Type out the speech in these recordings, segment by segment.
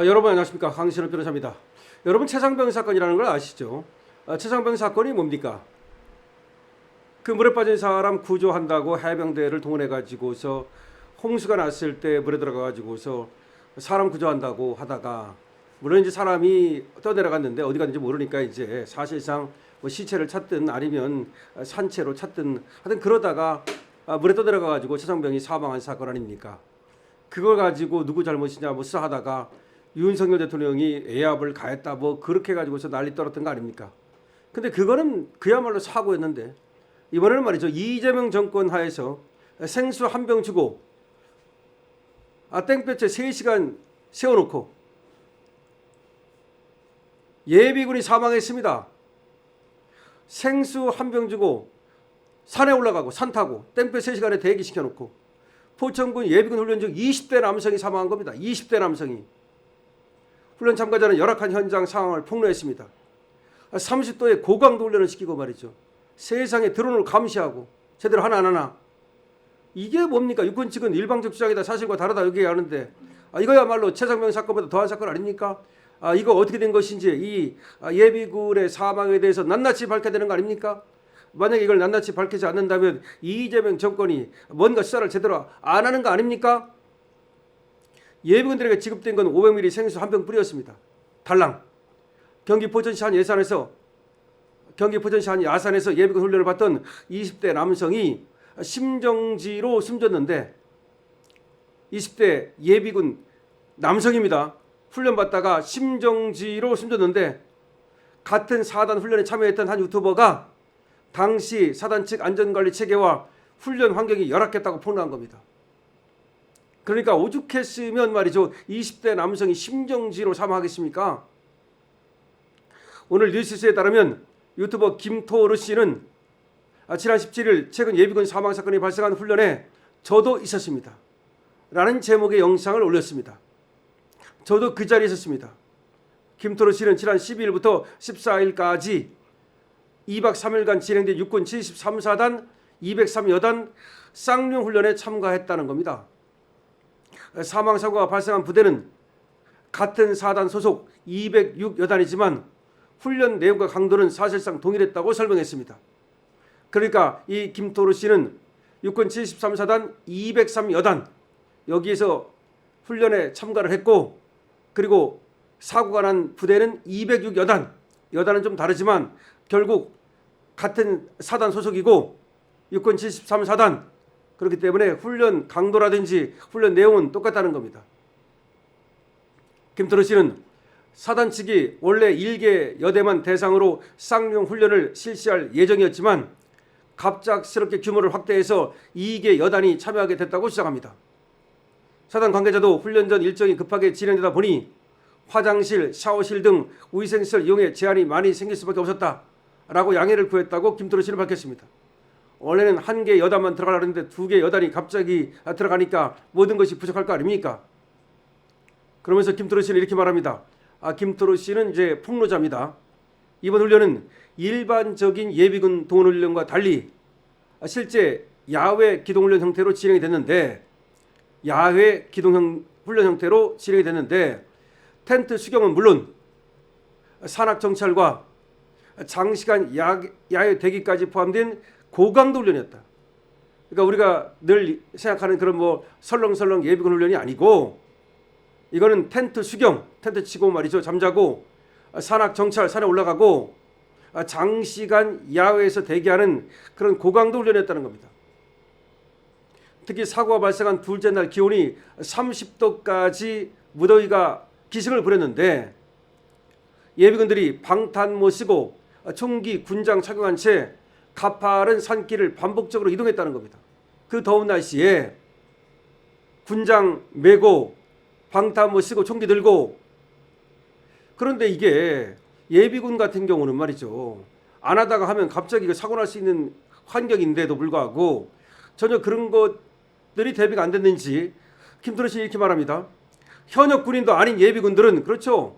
여러분 안녕하십니까, 강신업 변호사입니다. 여러분, 최상병 사건이라는 걸 아시죠? 최상병 사건이 뭡니까? 그 물에 빠진 사람 구조한다고 해병대를 동원해 가지고서 홍수가 났을 때 물에 들어가 가지고서 사람 구조한다고 하다가, 물론 이제 사람이 떠내려갔는데 어디 갔는지 모르니까 이제 사실상 뭐 시체를 찾든 아니면 산채로 찾든 하여튼 그러다가 물에 떠내려가 가지고 최상병이 사망한 사건 아닙니까? 그걸 가지고 누구 잘못이냐 뭐 수사하다가 윤석열 대통령이 애압을 가했다 뭐 그렇게 가지고서 난리 떨었던 거 아닙니까? 근데 그거는 그야말로 사고였는데, 이번에는 말이죠, 이재명 정권 하에서 생수 한 병 주고 땡볕에 3시간 세워놓고 예비군이 사망했습니다. 생수 한 병 주고 산에 올라가고 산 타고 땡볕 3시간에 대기시켜놓고 포천군 예비군 훈련 중 20대 남성이 사망한 겁니다. 20대 남성이. 훈련 참가자는 열악한 현장 상황을 폭로했습니다. 30도의 고강도 훈련을 시키고 말이죠, 세상에 드론을 감시하고 제대로 하나 안 하나. 이게 뭡니까? 육군 측은 일방적 주장이다, 사실과 다르다 얘기하는데, 이거야말로 최상병 사건보다 더한 사건 아닙니까? 이거 어떻게 된 것인지 이 예비군의 사망에 대해서 낱낱이 밝혀야 되는 거 아닙니까? 만약에 이걸 낱낱이 밝히지 않는다면 이재명 정권이 뭔가 수사를 제대로 안 하는 거 아닙니까? 예비군들에게 지급된 건 500ml 생수 한 병 뿌렸습니다. 달랑. 경기 포천시 한 야산에서 예비군 훈련을 받던 20대 남성이 심정지로 숨졌는데, 20대 예비군 남성입니다. 훈련 받다가 심정지로 숨졌는데, 같은 사단 훈련에 참여했던 한 유튜버가 당시 사단 측 안전관리 체계와 훈련 환경이 열악했다고 폭로한 겁니다. 그러니까 오죽했으면 말이죠, 20대 남성이 심정지로 사망하겠습니까? 오늘 뉴스에 따르면 유튜버 김토르 씨는 지난 17일 최근 예비군 사망 사건이 발생한 훈련에 저도 있었습니다 라는 제목의 영상을 올렸습니다. 저도 그 자리에 있었습니다. 김토르 씨는 지난 12일부터 14일까지 2박 3일간 진행된 육군 73사단 203여단 쌍용 훈련에 참가했다는 겁니다. 사망 사고가 발생한 부대는 같은 사단 소속 206여단이지만 훈련 내용과 강도는 사실상 동일했다고 설명했습니다. 그러니까 이 김토르 씨는 육군 73사단 203여단 여기에서 훈련에 참가를 했고, 그리고 사고가 난 부대는 206여단, 여단은 좀 다르지만 결국 같은 사단 소속이고 육군 73사단, 그렇기 때문에 훈련 강도라든지 훈련 내용은 똑같다는 겁니다. 김토르 씨는 사단 측이 원래 1개 여대만 대상으로 쌍용 훈련을 실시할 예정이었지만 갑작스럽게 규모를 확대해서 2개 여단이 참여하게 됐다고 주장합니다. 사단 관계자도 훈련 전 일정이 급하게 진행되다 보니 화장실, 샤워실 등 위생시설 이용에 제한이 많이 생길 수밖에 없었다라고 양해를 구했다고 김토르 씨는 밝혔습니다. 원래는 1개 여단만 들어가려고 했는데 2개 여단이 갑자기 들어가니까 모든 것이 부족할 거 아닙니까? 그러면서 김토르 씨는 이렇게 말합니다. 김토르 씨는 이제 폭로자입니다. 이번 훈련은 일반적인 예비군 동원훈련과 달리 실제 야외 기동훈련 형태로 진행이 됐는데, 텐트 수경은 물론 산악 정찰과 장시간 야외 대기까지 포함된 고강도 훈련이었다. 그러니까 우리가 늘 생각하는 그런 뭐 설렁설렁 예비군 훈련이 아니고, 이거는 텐트 수경, 텐트 치고 말이죠, 잠자고 산악 정찰, 산에 올라가고 장시간 야외에서 대기하는 그런 고강도 훈련이었다는 겁니다. 특히 사고가 발생한 둘째 날 기온이 30도까지 무더위가 기승을 부렸는데, 예비군들이 방탄 못 쓰고 총기 군장 착용한 채 가파른 산길을 반복적으로 이동했다는 겁니다. 그 더운 날씨에 군장 메고 방탄 못 쓰고 총기 들고. 그런데 이게 예비군 같은 경우는 말이죠, 안 하다가 하면 갑자기 사고 날 수 있는 환경인데도 불구하고 전혀 그런 것들이 대비가 안 됐는지 김토르 씨 이렇게 말합니다. 현역 군인도 아닌 예비군들은, 그렇죠,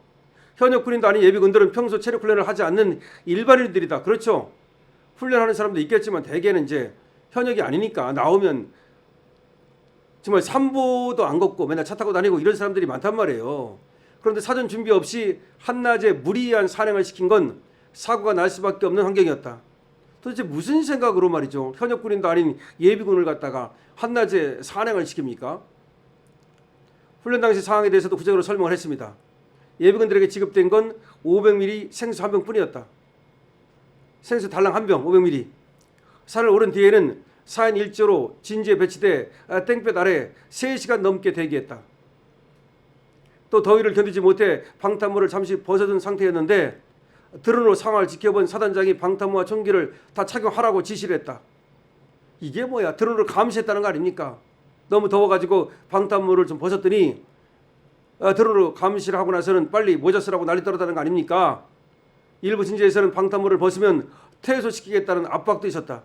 현역 군인도 아닌 예비군들은 평소 체력 훈련을 하지 않는 일반인들이다. 그렇죠. 훈련하는 사람도 있겠지만 대개는 이제 현역이 아니니까 나오면 정말 산보도 안 걷고 맨날 차 타고 다니고 이런 사람들이 많단 말이에요. 그런데 사전 준비 없이 한낮에 무리한 산행을 시킨 건 사고가 날 수밖에 없는 환경이었다. 도대체 무슨 생각으로 말이죠. 현역 군인도 아닌 예비군을 갖다가 한낮에 산행을 시킵니까? 훈련 당시 상황에 대해서도 구체적으로 설명을 했습니다. 예비군들에게 지급된 건 500ml 생수 한 병뿐이었다. 생수 달랑 한 병 500ml. 산을 오른 뒤에는 4인 1조로 진지에 배치돼 땡볕 아래 3시간 넘게 대기했다. 또 더위를 견디지 못해 방탄모를 잠시 벗어둔 상태였는데 드론으로 상황을 지켜본 사단장이 방탄모와 총기를 다 착용하라고 지시를 했다. 이게 뭐야? 드론으로 감시했다는 거 아닙니까? 너무 더워가지고 방탄모를 좀 벗었더니 드론으로 감시를 하고 나서는 빨리 모자 쓰라고 난리 떨었다는 거 아닙니까? 일부 진지에서는 방탄모를 벗으면 퇴소시키겠다는 압박도 있었다.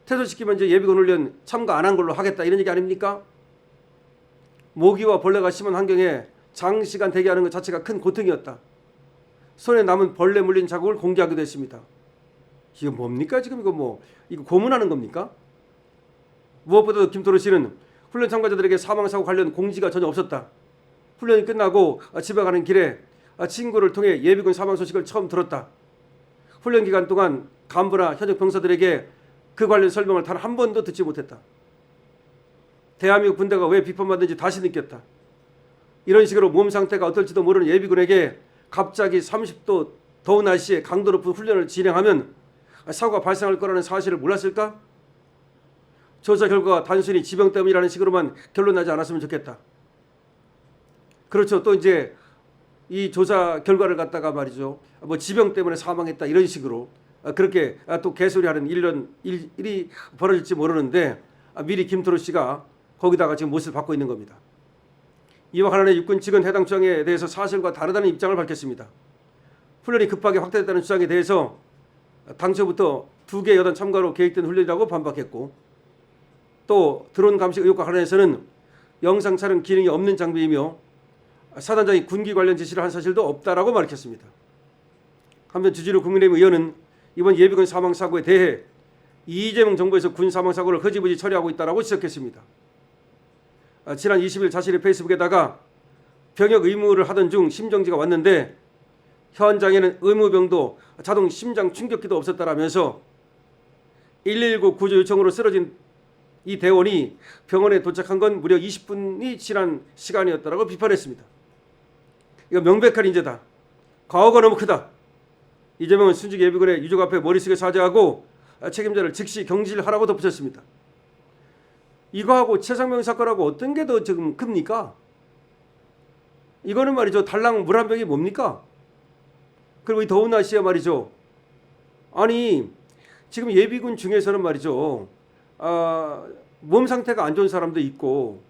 퇴소시키면 이제 예비군 훈련 참가 안 한 걸로 하겠다 이런 얘기 아닙니까? 모기와 벌레가 심한 환경에 장시간 대기하는 것 자체가 큰 고통이었다. 손에 남은 벌레 물린 자국을 공개하기도 했습니다. 이거 뭡니까 지금 이거 고문하는 겁니까? 무엇보다도 김토로 씨는 훈련 참가자들에게 사망사고 관련 공지가 전혀 없었다. 훈련이 끝나고 집에 가는 길에 친구를 통해 예비군 사망 소식을 처음 들었다. 훈련 기간 동안 간부나 현역 병사들에게 그 관련 설명을 단 한 번도 듣지 못했다. 대한민국 군대가 왜 비판받는지 다시 느꼈다. 이런 식으로 몸 상태가 어떨지도 모르는 예비군에게 갑자기 30도 더운 날씨에 강도 높은 훈련을 진행하면 사고가 발생할 거라는 사실을 몰랐을까? 조사 결과가 단순히 지병 때문이라는 식으로만 결론 나지 않았으면 좋겠다. 그렇죠. 또 이제 이 조사 결과를 갖다가 말이죠. 지병 때문에 사망했다 이런 식으로 그렇게 또 개소리하는 일이 벌어질지 모르는데 미리 김토로 씨가 거기다가 지금 못을 받고 있는 겁니다. 이와 관련해 육군 측은 해당 주장에 대해서 사실과 다르다는 입장을 밝혔습니다. 훈련이 급하게 확대됐다는 주장에 대해서 당초부터 2개 여단 참가로 계획된 훈련이라고 반박했고 또 드론 감시 의혹과 관련해서는 영상 촬영 기능이 없는 장비이며 사단장이 군기 관련 지시를 한 사실도 없다라고 밝혔습니다. 한편 주진우 국민의힘 의원은 이번 예비군 사망사고에 대해 이재명 정부에서 군 사망사고를 흐지부지 처리하고 있다고 지적했습니다. 지난 20일 자신의 페이스북에다가 병역 의무를 하던 중 심정지가 왔는데 현장에는 의무병도 자동 심장 충격기도 없었다라면서 119 구조 요청으로 쓰러진 이 대원이 병원에 도착한 건 무려 20분이 지난 시간이었다라고 비판했습니다. 이거 명백한 인재다. 과오가 너무 크다. 이재명은 순직 예비군의 유족 앞에 머리 숙여 사죄하고 책임자를 즉시 경질하라고 덧붙였습니다. 이거하고 최상병 사건하고 어떤 게 더 지금 큽니까? 이거는 말이죠. 달랑 물 한 병이 뭡니까? 그리고 이 더운 날씨에 말이죠. 아니 지금 예비군 중에서는 말이죠. 몸 상태가 안 좋은 사람도 있고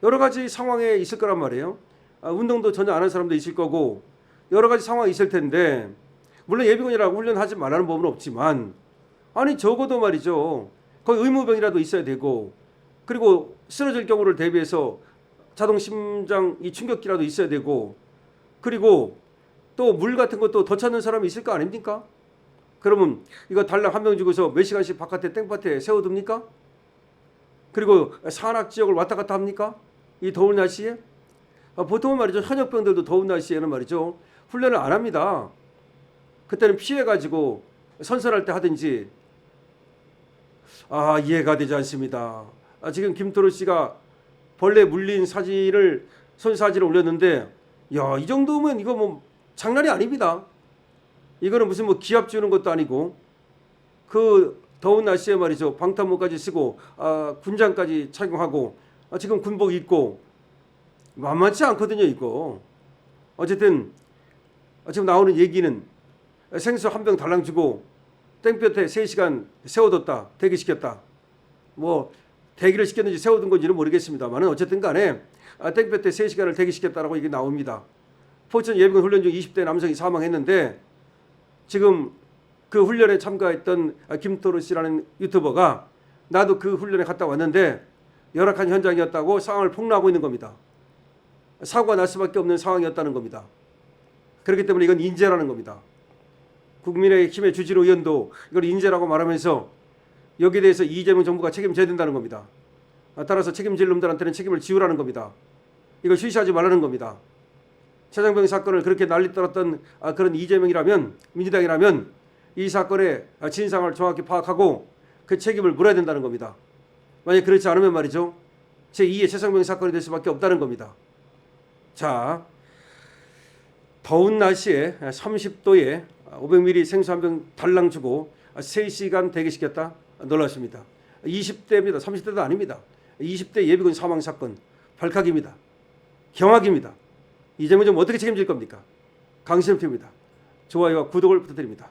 여러 가지 상황에 있을 거란 말이에요. 운동도 전혀 안 한 사람도 있을 거고 여러 가지 상황이 있을 텐데 물론 예비군이라고 훈련하지 말라는 법은 없지만 아니 적어도 말이죠. 거의 의무병이라도 있어야 되고 그리고 쓰러질 경우를 대비해서 자동 심장 이 충격기라도 있어야 되고 그리고 또 물 같은 것도 더 찾는 사람이 있을 거 아닙니까? 그러면 이거 달랑 한 명 주고서 몇 시간씩 바깥에 땡밭에 세워둡니까? 그리고 산악 지역을 왔다 갔다 합니까? 이 더운 날씨에? 보통은 말이죠. 현역병들도 더운 날씨에는 말이죠. 훈련을 안 합니다. 그때는 피해가지고 선선할 때 하든지 이해가 되지 않습니다. 지금 김토로 씨가 벌레 물린 사진을 손사진을 올렸는데 야, 이 정도면 이거 뭐 장난이 아닙니다. 이거는 무슨 뭐 기합 주는 것도 아니고 그 더운 날씨에 말이죠. 방탄모까지 쓰고 군장까지 착용하고 지금 군복 입고 만만치 않거든요. 이거 어쨌든 지금 나오는 얘기는 생수 한 병 달랑 주고 땡볕에 3시간 세워뒀다. 대기시켰다. 뭐 대기를 시켰는지 세워둔 건지는 모르겠습니다만 어쨌든 간에 땡볕에 3시간을 대기시켰다라고 얘기 나옵니다. 포천 예비군 훈련 중 20대 남성이 사망했는데 지금 그 훈련에 참가했던 김토로 씨라는 유튜버가 나도 그 훈련에 갔다 왔는데 열악한 현장이었다고 상황을 폭로하고 있는 겁니다. 사고가 날 수밖에 없는 상황이었다는 겁니다. 그렇기 때문에 이건 인재라는 겁니다. 국민의힘의 주진우 의원도 이걸 인재라고 말하면서 여기에 대해서 이재명 정부가 책임져야 된다는 겁니다. 따라서 책임질 놈들한테는 책임을 지우라는 겁니다. 이걸 쉬쉬하지 말라는 겁니다. 최상병 사건을 그렇게 난리 떨었던 그런 이재명이라면, 민주당이라면 이 사건의 진상을 정확히 파악하고 그 책임을 물어야 된다는 겁니다. 만약 그렇지 않으면 말이죠, 제2의 최상병 사건이 될 수밖에 없다는 겁니다. 자, 더운 날씨에 30도에 500ml 생수 한 병 달랑 주고 3시간 대기시켰다? 놀랐습니다. 20대입니다. 30대도 아닙니다. 20대 예비군 사망 사건 발칵입니다. 경악입니다. 이 점은 좀 어떻게 책임질 겁니까? 강신표입니다. 좋아요와 구독을 부탁드립니다.